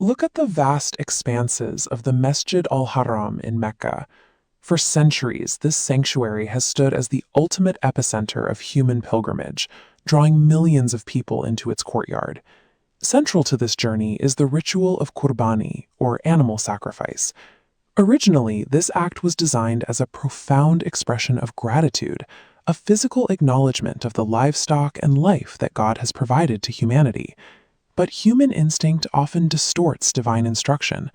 Look at the vast expanses of the Masjid al-Haram in Mecca. For centuries, this sanctuary has stood as the ultimate epicenter of human pilgrimage, drawing millions of people into its courtyard. Central to this journey is the ritual of qurbani, or animal sacrifice. Originally, this act was designed as a profound expression of gratitude, a physical acknowledgement of the livestock and life that God has provided to humanity. But human instinct often distorts divine instruction.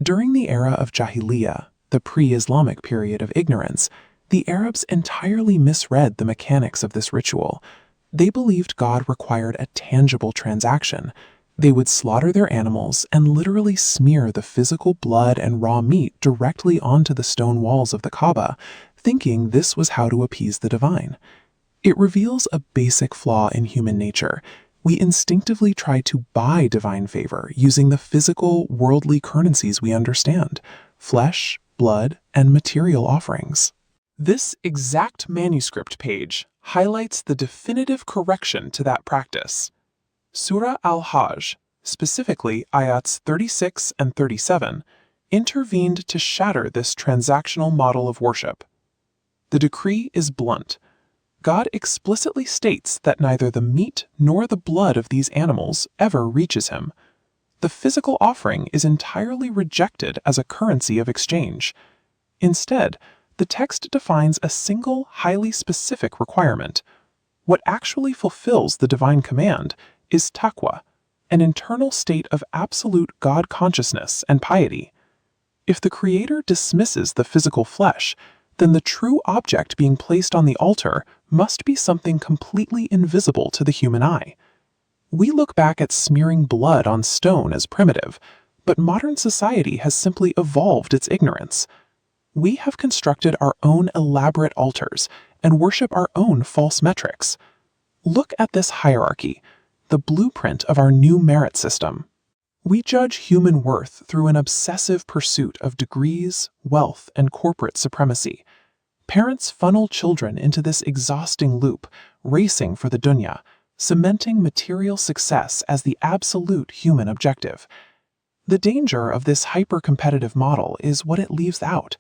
During the era of Jahiliyyah, the pre-Islamic period of ignorance, the Arabs entirely misread the mechanics of this ritual. They believed God required a tangible transaction. They would slaughter their animals and literally smear the physical blood and raw meat directly onto the stone walls of the Kaaba, thinking this was how to appease the divine. It reveals a basic flaw in human nature. We instinctively try to buy divine favor using the physical, worldly currencies we understand: flesh, blood, and material offerings. This exact manuscript page highlights the definitive correction to that practice. Surah al-Hajj, specifically ayats 36 and 37, intervened to shatter this transactional model of worship. The decree is blunt. God explicitly states that neither the meat nor the blood of these animals ever reaches him. The physical offering is entirely rejected as a currency of exchange. Instead, the text defines a single, highly specific requirement. What actually fulfills the divine command is taqwa, an internal state of absolute God consciousness and piety. If the Creator dismisses the physical flesh, then the true object being placed on the altar must be something completely invisible to the human eye. We look back at smearing blood on stone as primitive, but modern society has simply evolved its ignorance. We have constructed our own elaborate altars and worship our own false metrics. Look at this hierarchy, the blueprint of our new merit system. We judge human worth through an obsessive pursuit of degrees, wealth, and corporate supremacy. Parents funnel children into this exhausting loop, racing for the dunya, cementing material success as the absolute human objective. The danger of this hyper-competitive model is what it leaves out.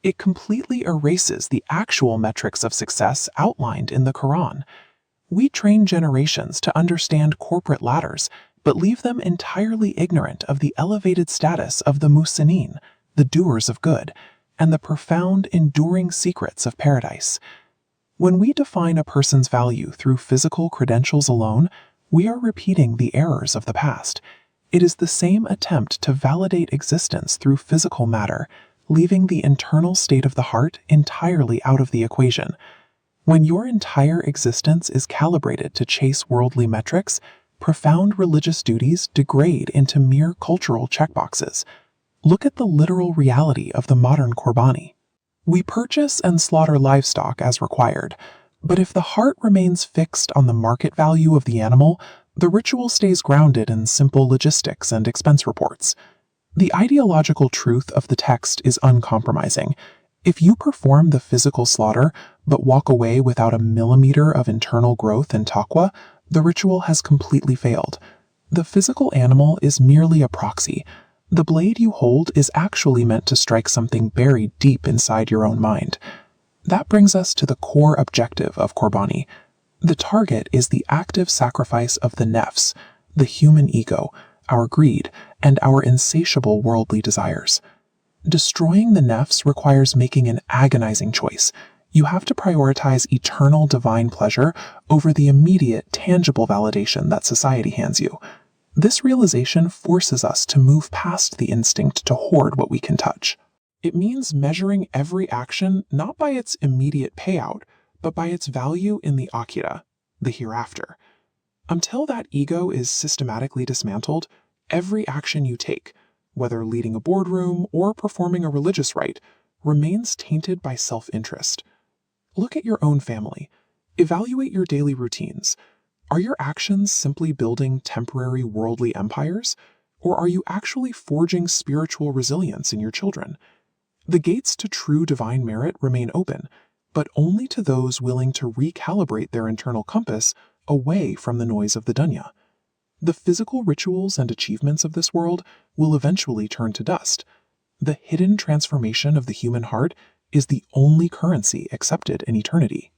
It completely erases the actual metrics of success outlined in the Quran. We train generations to understand corporate ladders, but leave them entirely ignorant of the elevated status of the muhsinin, the doers of good, and the profound, enduring secrets of paradise. When we define a person's value through physical credentials alone, we are repeating the errors of the past. It is the same attempt to validate existence through physical matter, leaving the internal state of the heart entirely out of the equation. When your entire existence is calibrated to chase worldly metrics, profound religious duties degrade into mere cultural checkboxes. Look at the literal reality of the modern qurbani. We purchase and slaughter livestock as required, but if the heart remains fixed on the market value of the animal, the ritual stays grounded in simple logistics and expense reports. The ideological truth of the text is uncompromising. If you perform the physical slaughter, but walk away without a millimeter of internal growth and taqwa, the ritual has completely failed. The physical animal is merely a proxy. The blade you hold is actually meant to strike something buried deep inside your own mind. That brings us to the core objective of qurbani. The target is the active sacrifice of the nafs, the human ego, our greed, and our insatiable worldly desires. Destroying the nafs requires making an agonizing choice. You have to prioritize eternal divine pleasure over the immediate, tangible validation that society hands you. This realization forces us to move past the instinct to hoard what we can touch. It means measuring every action not by its immediate payout, but by its value in the akhirah, the hereafter. Until that ego is systematically dismantled, every action you take, whether leading a boardroom or performing a religious rite, remains tainted by self-interest. Look at your own family. Evaluate your daily routines. Are your actions simply building temporary worldly empires, or are you actually forging spiritual resilience in your children? The gates to true divine merit remain open, but only to those willing to recalibrate their internal compass away from the noise of the dunya. The physical rituals and achievements of this world will eventually turn to dust. The hidden transformation of the human heart is the only currency accepted in eternity.